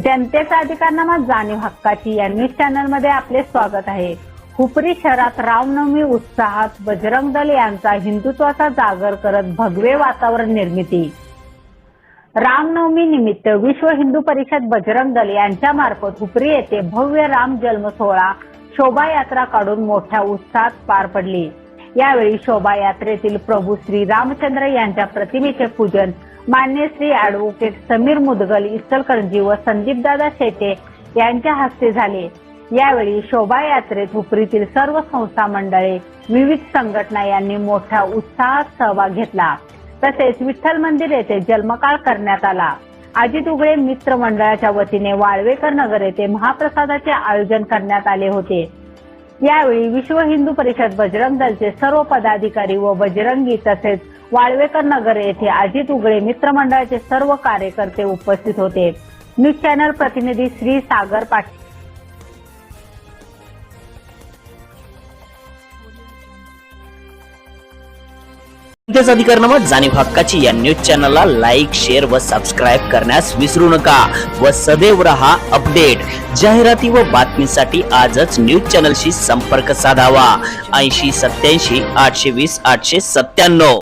जनतेचा अधिकारनामा जाणीव हक्काची या न्यूज चॅनल मध्ये आपले स्वागत आहे। हुपरी शहरात रामनवमी उत्साहात बजरंग दल यांचा हिंदुत्वाचा जागर करत भगवे वातावरण निर्मिती। रामनवमी निमित्त विश्व हिंदू परिषद बजरंग दल यांच्या मार्फत हुपरी येथे भव्य राम जन्म सोहळा शोभायात्रा काढून मोठ्या उत्साहात पार पडली। यावेळी शोभायात्रेतील प्रभू श्री रामचंद्र यांच्या प्रतिमेचे पूजन मान्य श्री ॲडव्होकेट समीर मुदगल इचलकरंजी व संदीपदादा शेटे यांच्या हस्ते झाले। यावेळी शोभायात्रेत हुपरीतील सर्व संस्था मंडळे विविध संघटना यांनी मोठ्या उत्साहात सहभाग घेतला। तसेच विठ्ठल मंदिर येथे जन्मकाळ करण्यात आला। अजित उगळे मित्र मंडळाच्या वतीने वाळवेकर नगर येथे महाप्रसादाचे आयोजन करण्यात आले होते। यावेळी विश्व हिंदू परिषद बजरंग दलचे सर्व पदाधिकारी व बजरंगी तसेच वाळवेकर नगर येथे अजित उगळे मित्र मंडळाचे सर्व कार्यकर्ते उपस्थित होते। न्यूज चॅनल प्रतिनिधी श्री सागर पाटील। जनतेचा अधिकारनामा जाणीव हक्काची या न्यूज चॅनलला लाईक, शेअर व सबस्क्राईब करण्यास विसरू नका व सदैव रहा अपडेट। जाहिराती व बातमीसाठी आजच न्यूज चॅनलशी संपर्क साधावा 80 87 820 897।